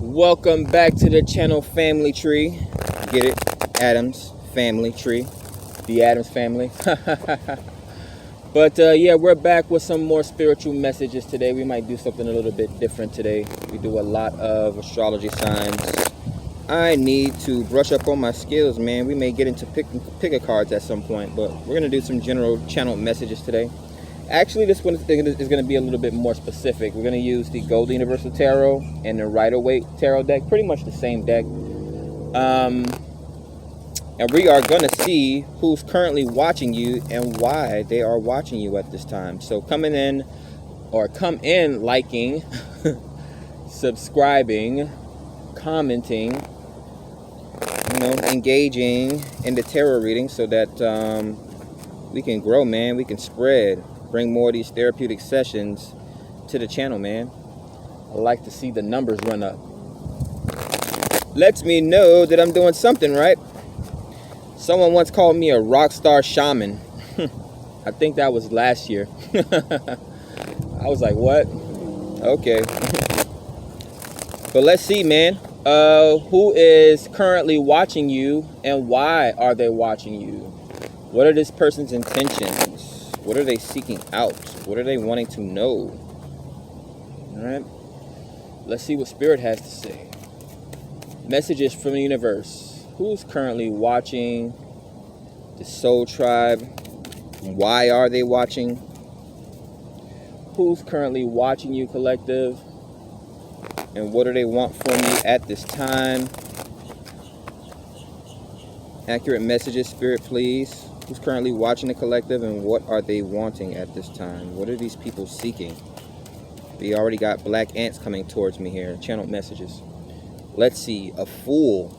Welcome back to the channel family tree. Get it? Adams family tree. The Adams family. But yeah, we're back with some more spiritual messages today. We might do something a little bit different today. We do a lot of astrology signs. I need to brush up on my skills, man. We may get into picker cards at some point, but we're going to do some general channel messages today. Actually, this one is going to be a little bit more specific. We're going to use the Gold Universal Tarot and the Rider-Waite Tarot deck. Pretty much the same deck. And we are going to see who's currently watching you and why they are watching you at this time. So come in liking, subscribing, commenting, engaging in the tarot reading so that we can grow, man. We can spread. Bring more of these therapeutic sessions to the channel, man. I like to see the numbers run up. Lets me know that I'm doing something right. Someone once called me a rock star shaman. I think that was last year. I was like, what? Okay. But let's see, man. Who is currently watching you and why are they watching you? What are this person's intentions? What are they seeking out? What are they wanting to know? All right. Let's see what Spirit has to say. Messages from the universe. Who's currently watching the Soul Tribe? Why are they watching? Who's currently watching you, collective? And what do they want from you at this time? Accurate messages, Spirit, please. Who's currently watching the collective and what are they wanting at this time? What are these people seeking? We already got black ants coming towards me here. Channel messages. Let's see. A Fool.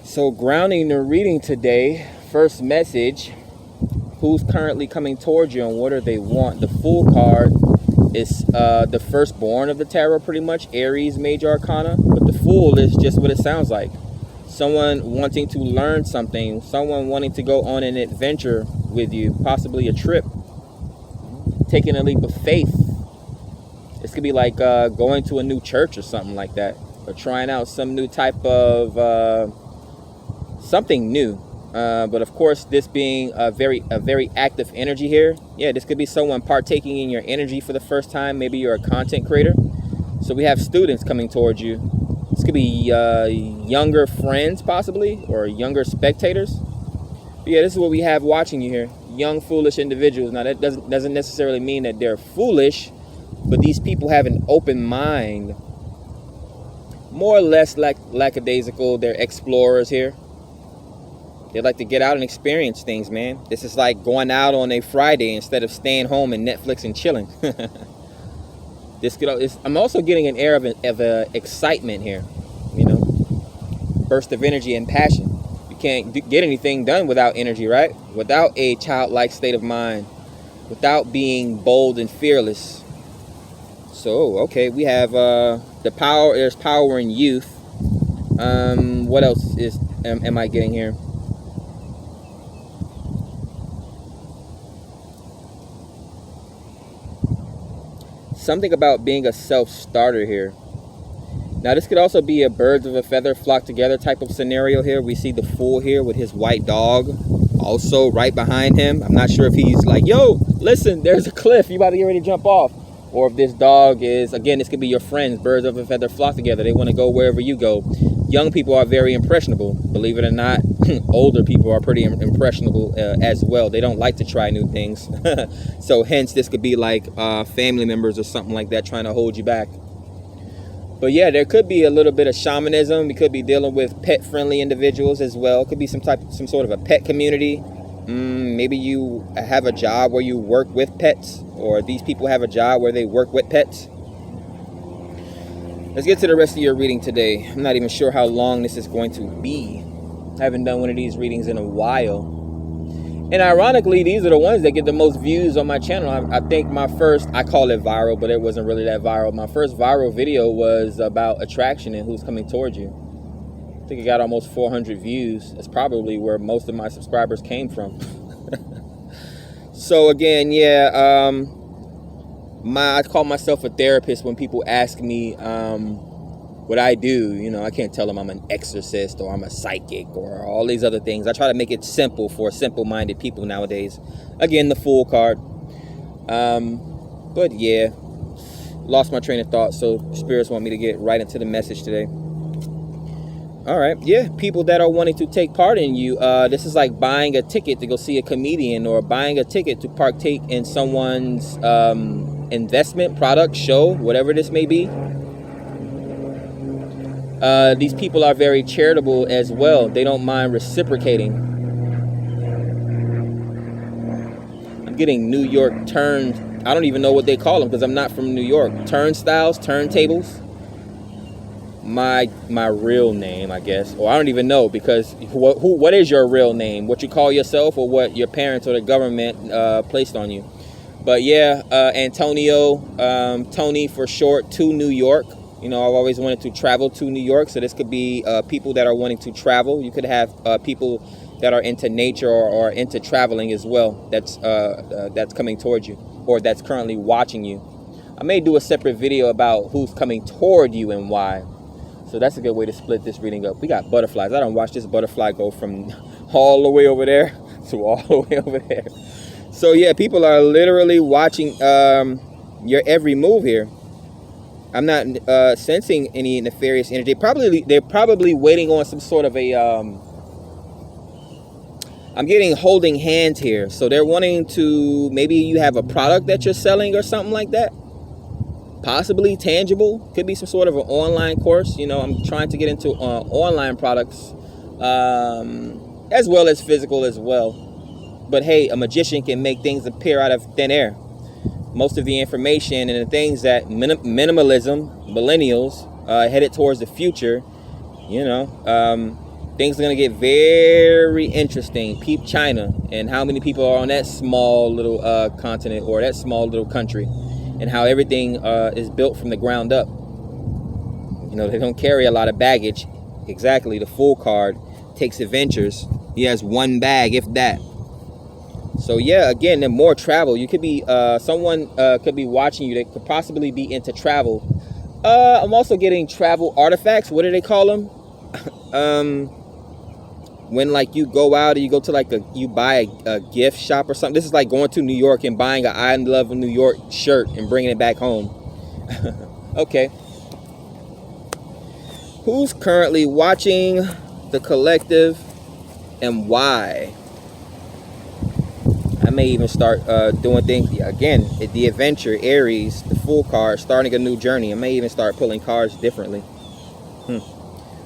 So grounding the reading today. First message. Who's currently coming towards you and what do they want? The Fool card is the firstborn of the tarot, pretty much. Aries major arcana. But the Fool is just what it sounds like. Someone wanting to learn something, someone wanting to go on an adventure with you, possibly a trip, taking a leap of faith. This could be like going to a new church or something like that, or trying out some new type of something new. But of course, this being a very active energy here, yeah, this could be someone partaking in your energy for the first time. Maybe you're a content creator. So we have students coming towards you. This could be younger friends, possibly, or younger spectators. But yeah, this is what we have watching you here. Young, foolish individuals. Now, that doesn't necessarily mean that they're foolish, but these people have an open mind. More or less lackadaisical. They're explorers here. They like to get out and experience things, man. This is like going out on a Friday instead of staying home and Netflix and chilling. I'm also getting an air of excitement here, burst of energy and passion. You can't get anything done without energy, right? Without a childlike state of mind, without being bold and fearless. So, okay, we have the power. There's power in youth. What else am I getting here? Something about being a self-starter here. Now, this could also be a birds of a feather flock together type of scenario here. We see the Fool here with his white dog also right behind him. I'm not sure if he's like, yo, listen, there's a cliff. You about to get ready to jump off. Or if this dog is, again, this could be your friends. Birds of a feather flock together. They want to go wherever you go. Young people are very impressionable. Believe it or not, older people are pretty impressionable as well. They don't like to try new things. So hence, this could be like family members or something like that trying to hold you back. But yeah, there could be a little bit of shamanism. We could be dealing with pet-friendly individuals as well. Could be some sort of a pet community. Maybe you have a job where you work with pets, or these people have a job where they work with pets. Let's get to the rest of your reading today. I'm not even sure how long this is going to be. I haven't done one of these readings in a while. And ironically, these are the ones that get the most views on my channel. I think my first, I call it viral, but it wasn't really that viral. My first viral video was about attraction and who's coming towards you. I think it got almost 400 views. That's probably where most of my subscribers came from. So again, yeah, I call myself a therapist when people ask me what I do. You know, I can't tell them I'm an exorcist or I'm a psychic or all these other things. I try to make it simple for simple-minded people nowadays. Again, the Fool card. But yeah, lost my train of thought, so spirits want me to get right into the message today. All right, yeah, people that are wanting to take part in you. This is like buying a ticket to go see a comedian, or buying a ticket to partake in someone's investment, product, show, whatever this may be. These people are very charitable as well. They don't mind reciprocating. I'm getting New York turned. I don't even know what they call them because I'm not from New York. Turnstiles, turntables. My real name, I guess, or I don't even know, because what is your real name? What you call yourself, or what your parents or the government placed on you? But yeah, Antonio, Tony for short, to New York. You know, I've always wanted to travel to New York, so this could be people that are wanting to travel. You could have people that are into nature or into traveling as well. That's coming towards you, or that's currently watching you. I may do a separate video about who's coming toward you and why. So that's a good way to split this reading up. We got butterflies. I don't watch this butterfly go from all the way over there to all the way over there. So yeah, people are literally watching your every move here. I'm not sensing any nefarious energy. They're probably waiting on some sort of a. I'm getting holding hands here. So they're wanting to, maybe you have a product that you're selling or something like that. Possibly tangible, could be some sort of an online course. You know, I'm trying to get into online products as well as physical as well. But hey, a magician can make things appear out of thin air. Most of the information and the things that minimalism, millennials headed towards the future, you know, things are going to get very interesting. Peep China and how many people are on that small little continent, or that small little country. And how everything is built from the ground up. You know, they don't carry a lot of baggage. Exactly, the Fool card takes adventures. He has one bag, if that. So yeah, again, then more travel. You could be, someone could be watching you that could possibly be into travel. I'm also getting travel artifacts. What do they call them? When like you go out or you go to like you buy a gift shop or something. This is like going to New York and buying an I Love New York shirt and bringing it back home. Okay. Who's currently watching the collective and why? I may even start doing things again. The adventure, Aries, the Fool card, starting a new journey. I may even start pulling cards differently.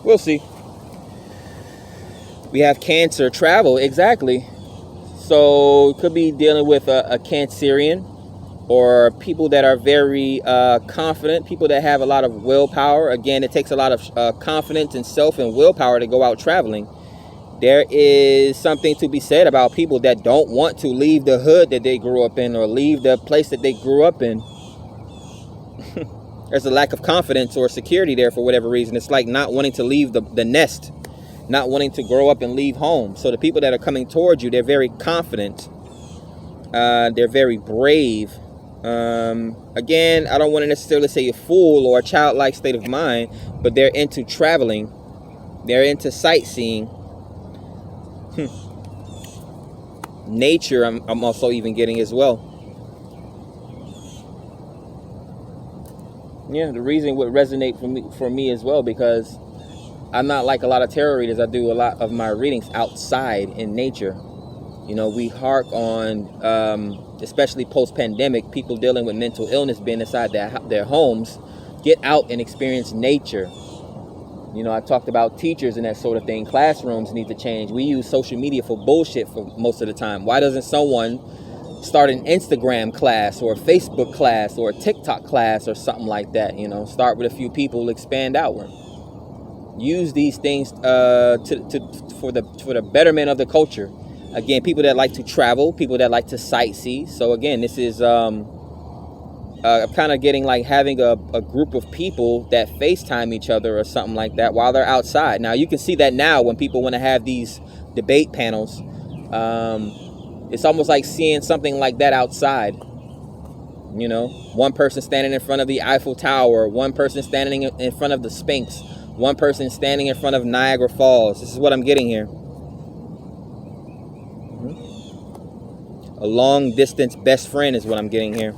We'll see. We have Cancer, travel, exactly. So it could be dealing with a Cancerian, or people that are very confident, people that have a lot of willpower. Again, it takes a lot of confidence in self and willpower to go out traveling. There is something to be said about people that don't want to leave the hood that they grew up in, or leave the place that they grew up in. There's a lack of confidence or security there for whatever reason. It's like not wanting to leave the nest. Not wanting to grow up and leave home. So the people that are coming towards you, they're very confident. They're very brave. Again, I don't want to necessarily say a fool or a childlike state of mind, but they're into traveling. They're into sightseeing. Nature, I'm also even getting as well. Yeah, the reason would resonate for me as well, because I'm not like a lot of tarot readers. I do a lot of my readings outside in nature. You know, we hark on, especially post-pandemic, people dealing with mental illness being inside their homes. Get out and experience nature. You know, I talked about teachers and that sort of thing. Classrooms need to change. We use social media for bullshit for most of the time. Why doesn't someone start an Instagram class or a Facebook class or a TikTok class or something like that? You know, start with a few people, expand outward. Use these things for the betterment of the culture. Again, people that like to travel, people that like to sightsee. So again, this is kind of getting like having a group of people that FaceTime each other or something like that while they're outside. Now you can see that now when people want to have these debate panels. It's almost like seeing something like that outside. You know, one person standing in front of the Eiffel Tower, one person standing in front of the Sphinx, one person standing in front of Niagara Falls. This is what I'm getting here. A long distance best friend is what I'm getting here.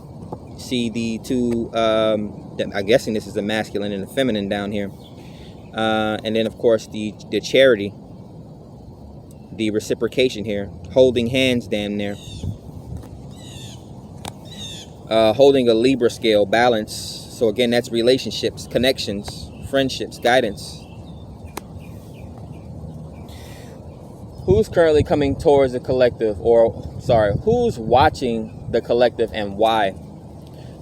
See the two, I'm guessing this is the masculine and the feminine down here. And then, of course, the charity, the reciprocation here, holding hands damn near. Holding a Libra scale, balance. So again, that's relationships, connections, friendships, guidance. Who's currently coming towards the collective, or sorry, who's watching the collective and why?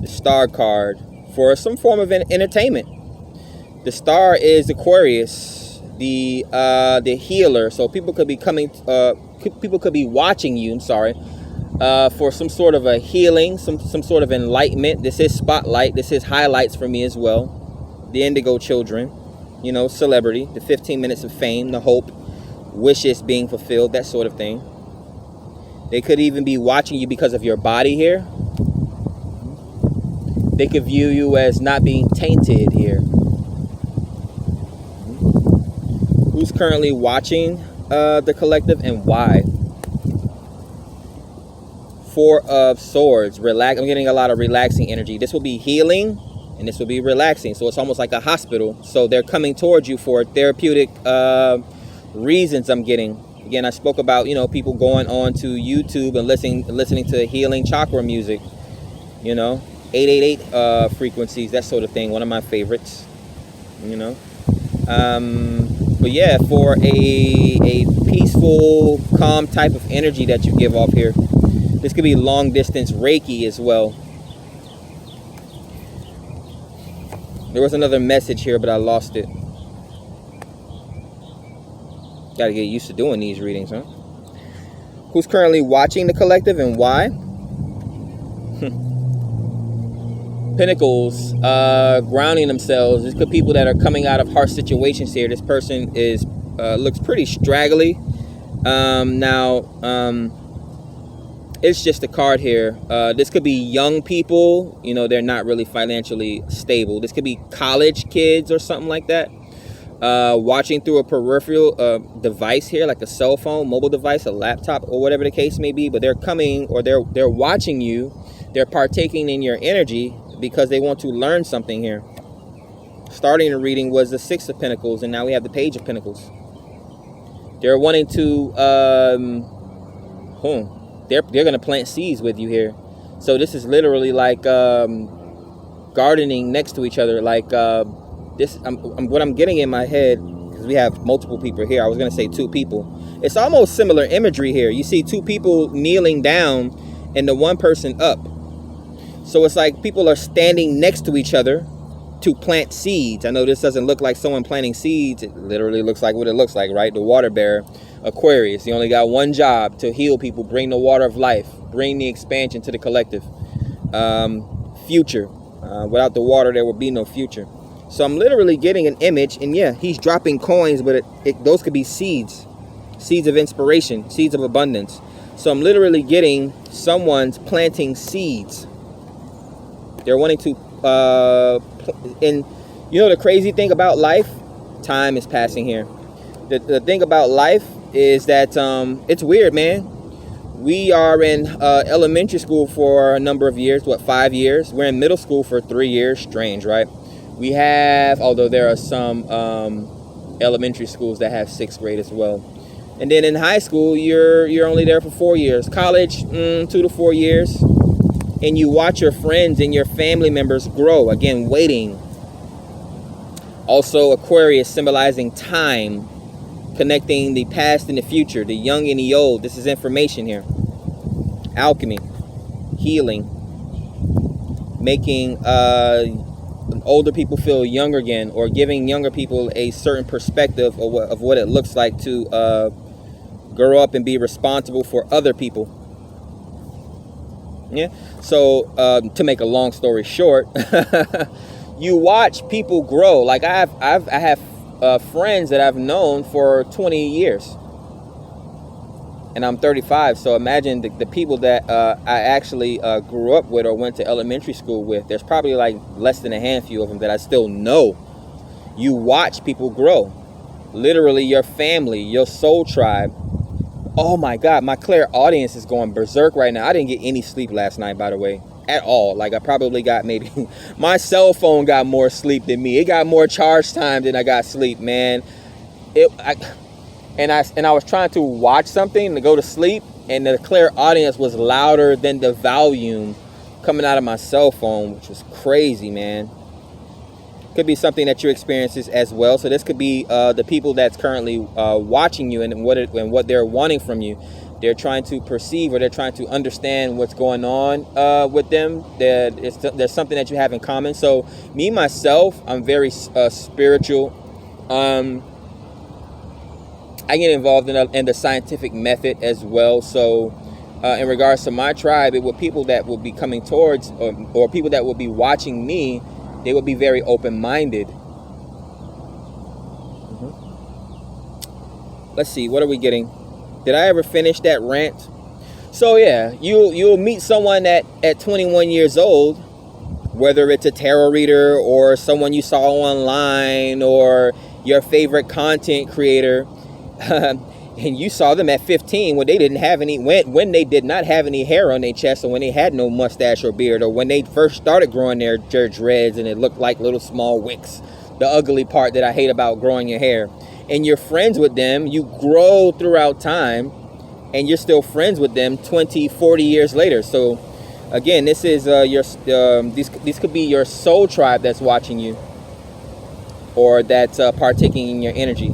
The star card for some form of entertainment. The star is Aquarius, the healer. So people could be coming, people could be watching you. I'm sorry. For some sort of a healing, some sort of enlightenment. This is spotlight. This is highlights for me as well. The indigo children, you know, celebrity, the 15 minutes of fame, the hope, wishes being fulfilled, that sort of thing. They could even be watching you because of your body here. They could view you as not being tainted here. Who's currently watching the collective and why? Four of Swords. I'm getting a lot of relaxing energy. This will be healing and this will be relaxing. So it's almost like a hospital. So they're coming towards you for therapeutic reasons. I'm getting. Again, I spoke about, you know, people going on to YouTube and listening to healing chakra music. You know, 888 frequencies, that sort of thing. One of my favorites. You know. But yeah, for a peaceful, calm type of energy that you give off here. This could be long distance Reiki as well. There was another message here, but I lost it. Got to get used to doing these readings, huh? Who's currently watching the collective and why? Pentacles, grounding themselves. This could be people that are coming out of harsh situations here. This person is looks pretty straggly. It's just a card here. This could be young people. You know, they're not really financially stable. This could be college kids or something like that. Watching through a peripheral device here, like a cell phone, mobile device, a laptop, or whatever the case may be. But they're coming, or they're watching you. They're partaking in your energy because they want to learn something here. Starting the reading was the Six of Pentacles, and now we have the Page of Pentacles. They're wanting to they're going to plant seeds with you here. So this is literally like gardening next to each other. Like what I'm getting in my head, because we have multiple people here. I was going to say two people. It's almost similar imagery here. You see two people kneeling down and the one person up. So it's like people are standing next to each other to plant seeds. I know this doesn't look like someone planting seeds. It literally looks like what it looks like, right? The water bearer, Aquarius. He only got one job: to heal people, bring the water of life, bring the expansion to the collective. Future. Without the water, there will be no future. So I'm literally getting an image, and yeah, he's dropping coins, but those could be seeds. Seeds of inspiration, seeds of abundance. So I'm literally getting someone's planting seeds. They're wanting to, and you know the crazy thing about life? Time is passing here. The thing about life is that it's weird, man. We are in elementary school for a number of years, 5 years? We're in middle school for 3 years. Strange, right? We have, although there are some elementary schools that have 6th grade as well. And then in high school, you're only there for 4 years. College, 2 to 4 years. And you watch your friends and your family members grow. Again, waiting. Also, Aquarius symbolizing time, connecting the past and the future, the young and the old. This is information here. Alchemy, healing, making older people feel young again, or giving younger people a certain perspective of what it looks like to grow up and be responsible for other people. Yeah. So to make a long story short, you watch people grow. Like I have friends that I've known for 20 years. and I'm 35. So imagine the people that I actually grew up with or went to elementary school with. There's probably like less than a handful of them that I still know. You watch people grow. Literally your family, your soul tribe. Oh my God, my clairaudience is going berserk right now. I didn't get any sleep last night, by the way, at all. Like I probably got maybe, my cell phone got more sleep than me. It got more charge time than I got sleep, man. And I was trying to watch something to go to sleep, and the clairaudience was louder than the volume coming out of my cell phone, which was crazy, man. Could be something that you experiences as well. So this could be the people that's currently watching you and what they're wanting from you. They're trying to perceive, or they're trying to understand what's going on with them. There's something that you have in common. So me myself, I'm very spiritual. I get involved in the scientific method as well. So in regards to my tribe, it would people that will be coming towards or people that will be watching me. They would be very open-minded. Let's see, what are we getting? Did I ever finish that rant? So yeah, you'll meet someone at 21 years old, whether it's a tarot reader or someone you saw online or your favorite content creator, and you saw them at 15 when they didn't have any, when they did not have any hair on their chest, or when they had no mustache or beard, or when they first started growing their dreads and it looked like little small wicks, the ugly part that I hate about growing your hair. And you're friends with them, you grow throughout time, and you're still friends with them 20, 40 years later. So again, this is these could be your soul tribe that's watching you, or that's partaking in your energy.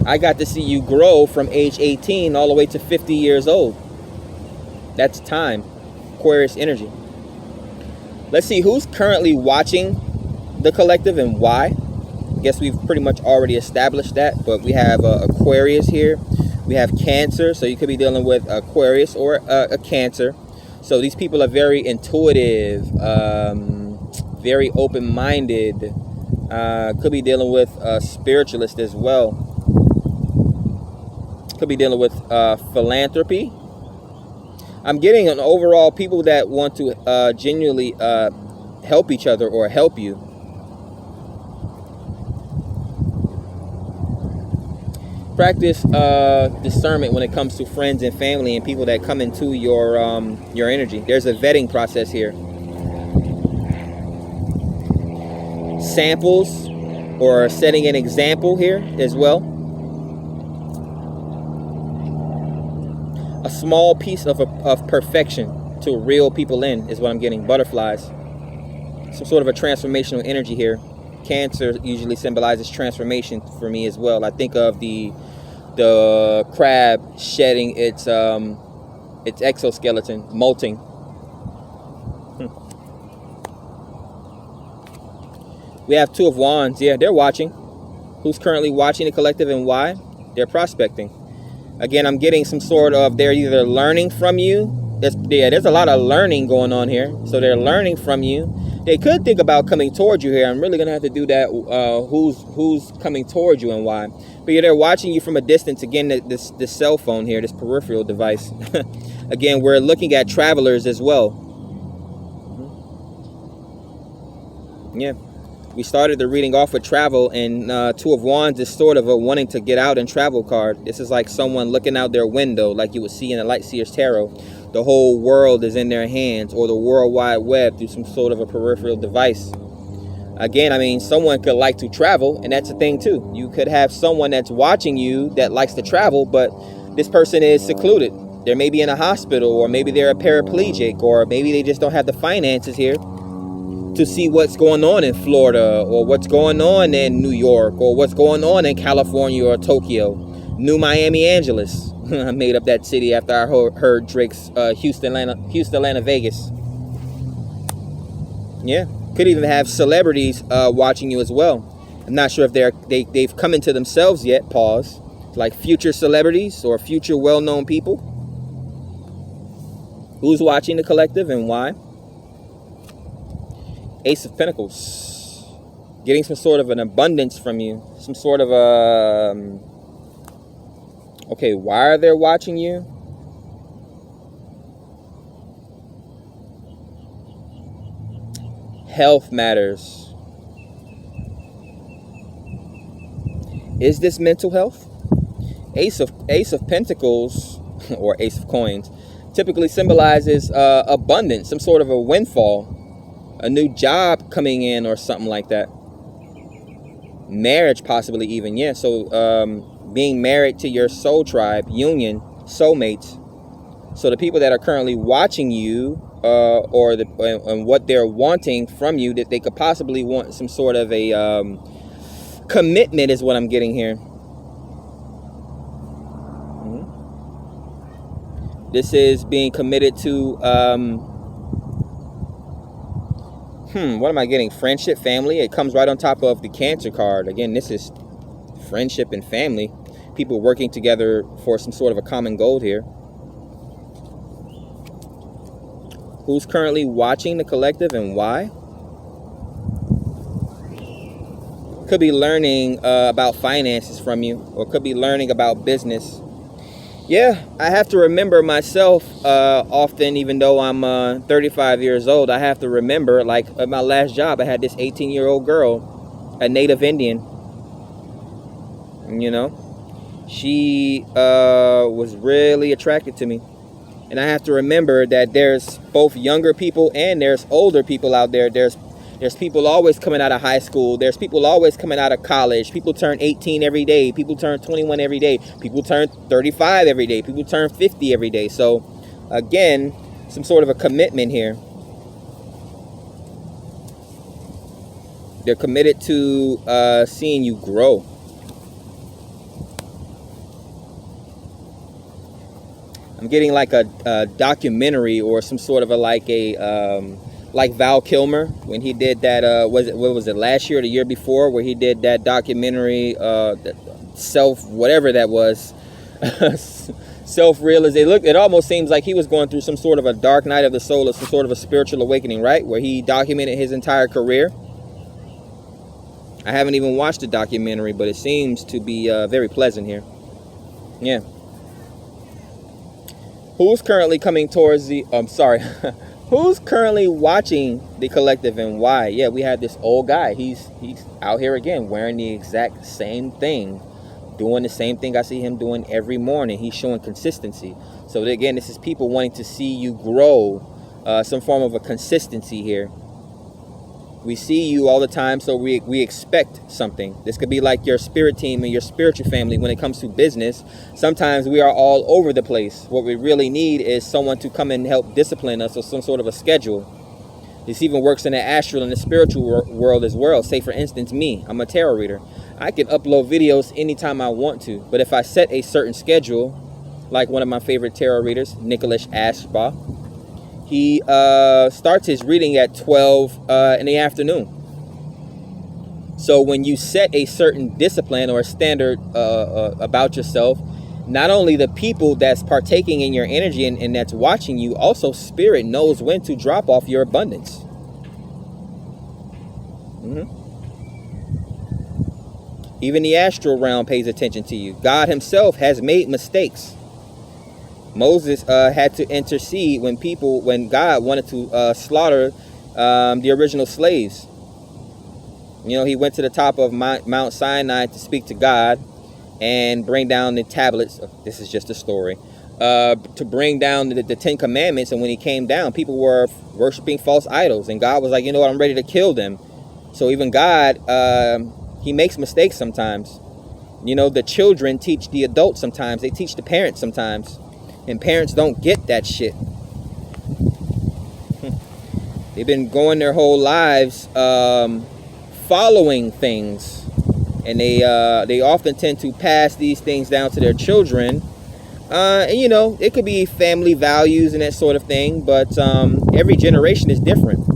I got to see you grow from age 18 all the way to 50 years old. That's time. Aquarius energy. Let's see who's currently watching the collective and why. I guess we've pretty much already established that, but we have Aquarius here. We have Cancer, so you could be dealing with Aquarius or a Cancer. So these people are very intuitive, very open-minded. Could be dealing with spiritualist as well. Could be dealing with philanthropy. I'm getting an overall people that want to genuinely help each other or help you. Practice discernment when it comes to friends and family and people that come into your energy. There's a vetting process here. Samples or setting an example here as well. A small piece of perfection to reel people in is what I'm getting. Butterflies. Some sort of a transformational energy here. Cancer usually symbolizes transformation for me as well. I think of the crab shedding its exoskeleton, molting. We have Two of Wands. Yeah, they're watching. Who's currently watching the collective and why? They're prospecting. Again, I'm getting some sort of, they're either learning from you. There's a lot of learning going on here. So they're learning from you. They could think about coming towards you here. I'm really going to have to do that. Who's coming towards you and why. But yeah, they're watching you from a distance. Again, this cell phone here, this peripheral device. Again, we're looking at travelers as well. Yeah. We started the reading off with travel, and Two of Wands is sort of a wanting to get out and travel card. This is like someone looking out their window, like you would see in a Lightseer's Tarot. The whole world is in their hands, or the World Wide Web through some sort of a peripheral device. Again, I mean, someone could like to travel, and that's a thing too. You could have someone that's watching you that likes to travel, but this person is secluded. They're maybe in a hospital, or maybe they're a paraplegic, or maybe they just don't have the finances here to see what's going on in Florida, or what's going on in New York, or what's going on in California or Tokyo. New Miami Angeles. I made up that city after I heard Drake's Houston, Atlanta, Vegas. Yeah, could even have celebrities watching you as well. I'm not sure if they've come into themselves yet. Pause. Like future celebrities or future well-known people. Who's watching the collective and why? Ace of Pentacles. Getting some sort of an abundance from you. Some sort of Okay, why are they watching you? Health matters. Is this mental health? Ace of Pentacles or Ace of Coins typically symbolizes abundance, some sort of a windfall, a new job coming in or something like that. Marriage possibly even, yeah. So being married to your soul tribe, union, soulmates. So the people that are currently watching you and what they're wanting from you, that they could possibly want some sort of a commitment is what I'm getting here. This is being committed to, what am I getting? Friendship, family. It comes right on top of the Cancer card. Again, this is friendship and family. People working together for some sort of a common goal here. Who's currently watching the collective and why? Could be learning about finances from you, or could be learning about business. Yeah, I have to remember myself often, even though I'm 35 years old, I have to remember, like at my last job, I had this 18-year-old girl, a native Indian. You know, she was really attracted to me. And I have to remember that there's both younger people and there's older people out there. There's people always coming out of high school. There's people always coming out of college. People turn 18 every day. People turn 21 every day. People turn 35 every day. People turn 50 every day. So, again, some sort of a commitment here. They're committed to seeing you grow. I'm getting like a documentary or some sort of a like Val Kilmer when he did that what was it last year or the year before, where he did that documentary whatever that was self-realization. It almost seems like he was going through some sort of a dark night of the soul, or some sort of a spiritual awakening, right, where he documented his entire career. I haven't even watched the documentary, but it seems to be very pleasant here. Yeah. Who's currently coming towards the... Who's currently watching the collective and why? Yeah, we have this old guy. He's out here again wearing the exact same thing, doing the same thing I see him doing every morning. He's showing consistency. So again, this is people wanting to see you grow, some form of a consistency here. We see you all the time, so we expect something. This could be like your spirit team and your spiritual family when it comes to business. Sometimes we are all over the place. What we really need is someone to come and help discipline us, or some sort of a schedule. This even works in the astral and the spiritual world as well. Say, for instance, me. I'm a tarot reader. I can upload videos anytime I want to. But if I set a certain schedule, like one of my favorite tarot readers, Nicholas Ashbaugh, he starts his reading at 12 in the afternoon. So when you set a certain discipline or a standard about yourself, not only the people that's partaking in your energy and that's watching you, also spirit knows when to drop off your abundance. Even the astral realm pays attention to you. God himself has made mistakes. Moses had to intercede when God wanted to slaughter the original slaves. You know, he went to the top of Mount Sinai to speak to God and bring down the tablets. This is just a story. To bring down the 10 commandments. And when he came down, people were worshiping false idols. And God was like, you know what, I'm ready to kill them. So even God, he makes mistakes sometimes. You know, the children teach the adults sometimes. They teach the parents sometimes. And parents don't get that shit. They've been going their whole lives following things. And they often tend to pass these things down to their children. And, you know, it could be family values and that sort of thing. But every generation is different.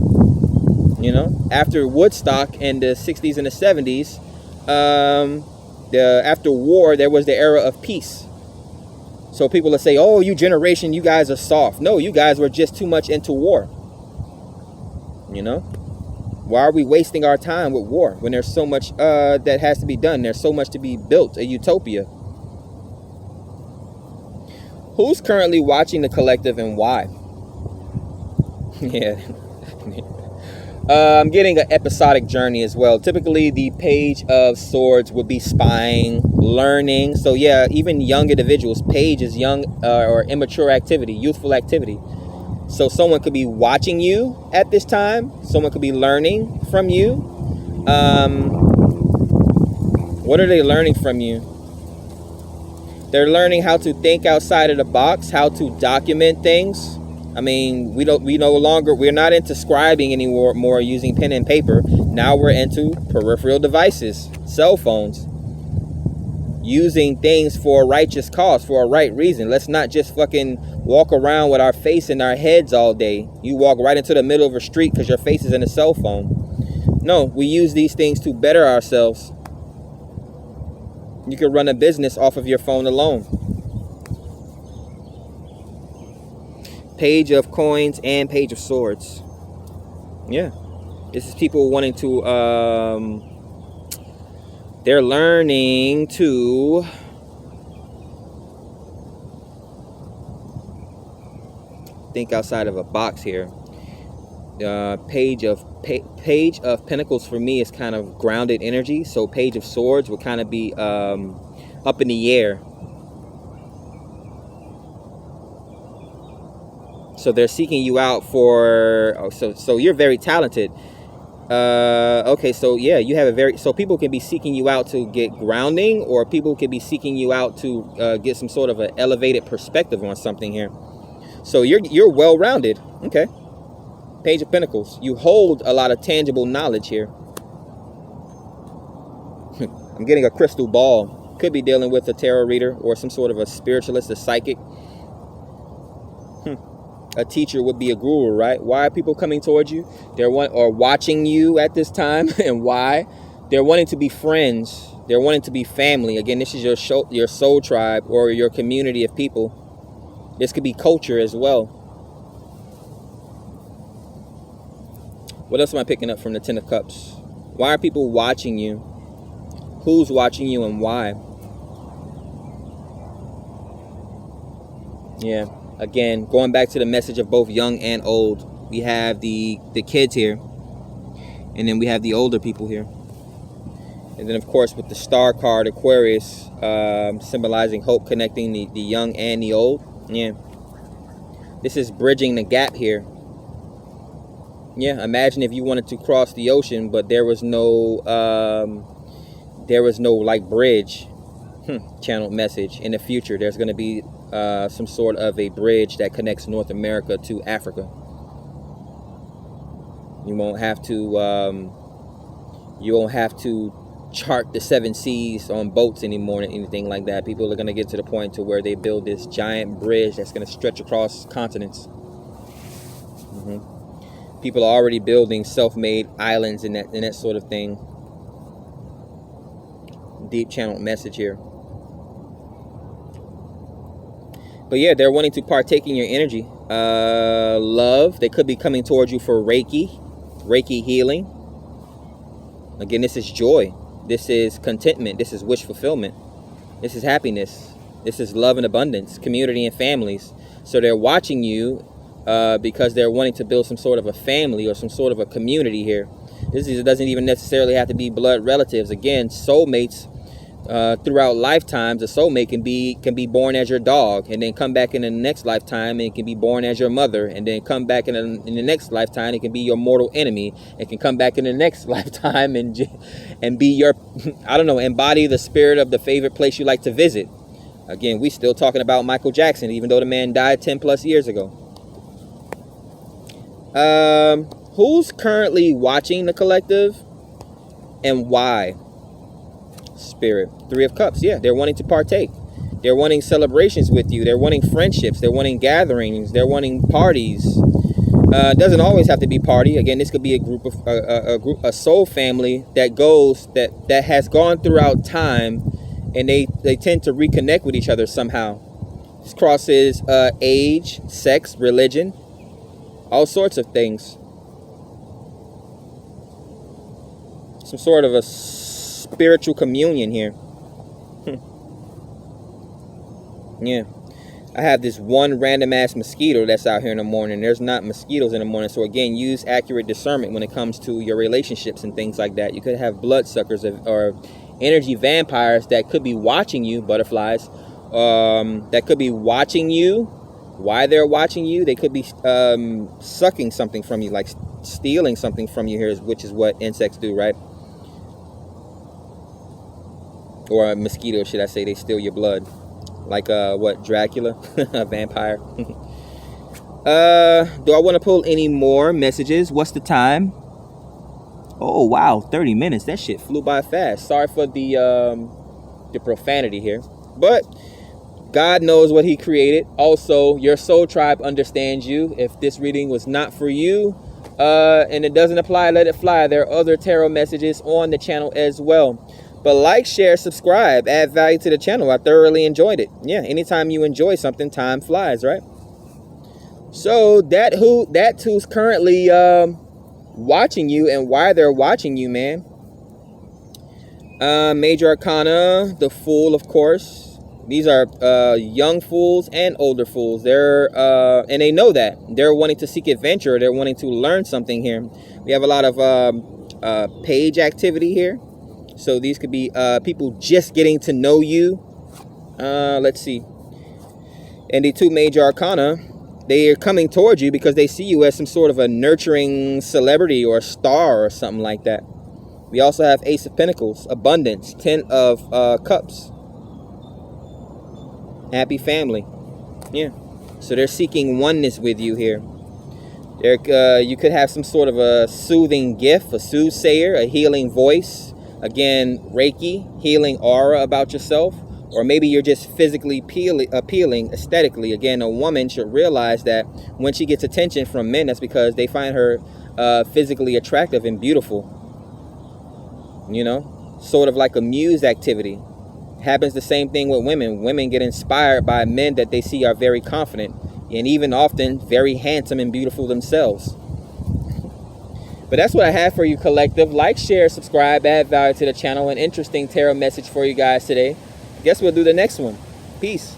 You know, after Woodstock in the 60s and the 70s, after war, there was the era of peace. So people will say, oh, you generation, you guys are soft. No, you guys were just too much into war. You know? Why are we wasting our time with war when there's so much that has to be done? There's so much to be built, a utopia. Who's currently watching the collective and why? Yeah. I'm getting an episodic journey as well. Typically, the Page of Swords would be spying, learning. So yeah, even young individuals. Page is young or immature activity, youthful activity. So someone could be watching you at this time. Someone could be learning from you. What are they learning from you? They're learning how to think outside of the box, how to document things. I mean, we're not into scribing anymore, more using pen and paper. Now we're into peripheral devices, cell phones, using things for a righteous cause, for a right reason. Let's not just fucking walk around with our face in our heads all day. You walk right into the middle of a street because your face is in a cell phone. No, we use these things to better ourselves. You can run a business off of your phone alone. Page of Coins and Page of Swords. Yeah. This is people wanting to, they're learning to think outside of a box here. Page of Pentacles for me is kind of grounded energy. So Page of Swords would kind of be up in the air. So they're seeking you out for. So you're very talented. Okay, so yeah, you have so people can be seeking you out to get grounding, or people can be seeking you out to get some sort of an elevated perspective on something here. So you're well-rounded. Okay. Page of Pentacles. You hold a lot of tangible knowledge here. I'm getting a crystal ball. Could be dealing with a tarot reader or some sort of a spiritualist, a psychic. A teacher would be a guru, right? Why are people coming towards you? They're watching you at this time, and why? They're wanting to be friends. They're wanting to be family. Again, this is your soul tribe or your community of people. This could be culture as well. What else am I picking up from the Ten of Cups? Why are people watching you? Who's watching you and why? Yeah. Again, going back to the message of both young and old. We have the kids here. And then we have the older people here. And then, of course, with the Star card, Aquarius, symbolizing hope, connecting the young and the old. Yeah. This is bridging the gap here. Yeah, imagine if you wanted to cross the ocean, but there was no like bridge. Channeled message. In the future, there's going to be some sort of a bridge that connects North America to Africa. You won't have to chart the 7 seas on boats anymore or anything like that. People are going to get to the point to where they build this giant bridge that's going to stretch across continents. People are already building self-made islands and that sort of thing. Deep channeled message here. But yeah, they're wanting to partake in your energy. Love. They could be coming towards you for Reiki healing. Again, this is joy. This is contentment. This is wish fulfillment. This is happiness. This is love and abundance, community and families. So they're watching you because they're wanting to build some sort of a family or some sort of a community here. It doesn't even necessarily have to be blood relatives. Again, soulmates. Throughout lifetimes, a soulmate can be born as your dog, and then come back in the next lifetime, and it can be born as your mother, and then come back in the next lifetime, it can be your mortal enemy. It can come back in the next lifetime and be your, I don't know, embody the spirit of the favorite place you like to visit. Again, we still talking about Michael Jackson, even though the man died 10 plus years ago. Who's currently watching the collective and why? Spirit. 3 of Cups. Yeah, they're wanting to partake. They're wanting celebrations with you. They're wanting friendships. They're wanting gatherings. They're wanting parties. It doesn't always have to be party. Again, this could be a soul family that has gone throughout time, and they tend to reconnect with each other somehow. This crosses age, sex, religion, all sorts of things. Some sort of a spiritual communion here. Yeah. I have this one random ass mosquito that's out here in the morning. There's not mosquitoes in the morning. So again, use accurate discernment when it comes to your relationships and things like that. You could have bloodsuckers or energy vampires that could be watching you, butterflies, that could be watching you. Why they're watching you, they could be sucking something from you, like stealing something from you here, which is what insects do, right? Or a mosquito, should I say, they steal your blood. Like what, Dracula, a vampire. Do I want to pull any more messages? What's the time? Oh wow, 30 minutes. That shit flew by fast. Sorry for the profanity here, but God knows what he created. Also, your soul tribe understands you. If this reading was not for you and it doesn't apply, let it fly. There are other tarot messages on the channel as well. But like, share, subscribe, add value to the channel. I thoroughly enjoyed it. Yeah, anytime you enjoy something, time flies, right? So that who's currently watching you and why they're watching you, man. Major Arcana, the Fool, of course. These are young fools and older fools. They're and they know that. They're wanting to seek adventure. They're wanting to learn something here. We have a lot of page activity here. So these could be people just getting to know you. Let's see. And the two major arcana, they are coming towards you because they see you as some sort of a nurturing celebrity or star or something like that. We also have Ace of Pentacles, abundance, 10 of cups. Happy family. Yeah. So they're seeking oneness with you here. You could have some sort of a soothing gift, a soothsayer, a healing voice. Again, Reiki, healing aura about yourself. Or maybe you're just physically appealing aesthetically. Again, a woman should realize that when she gets attention from men, that's because they find her physically attractive and beautiful. You know, sort of like a muse activity. Happens the same thing with women. Women get inspired by men that they see are very confident and even often very handsome and beautiful themselves. But that's what I have for you, collective. Like, share, subscribe, add value to the channel. An interesting tarot message for you guess we'll do the next one. Peace.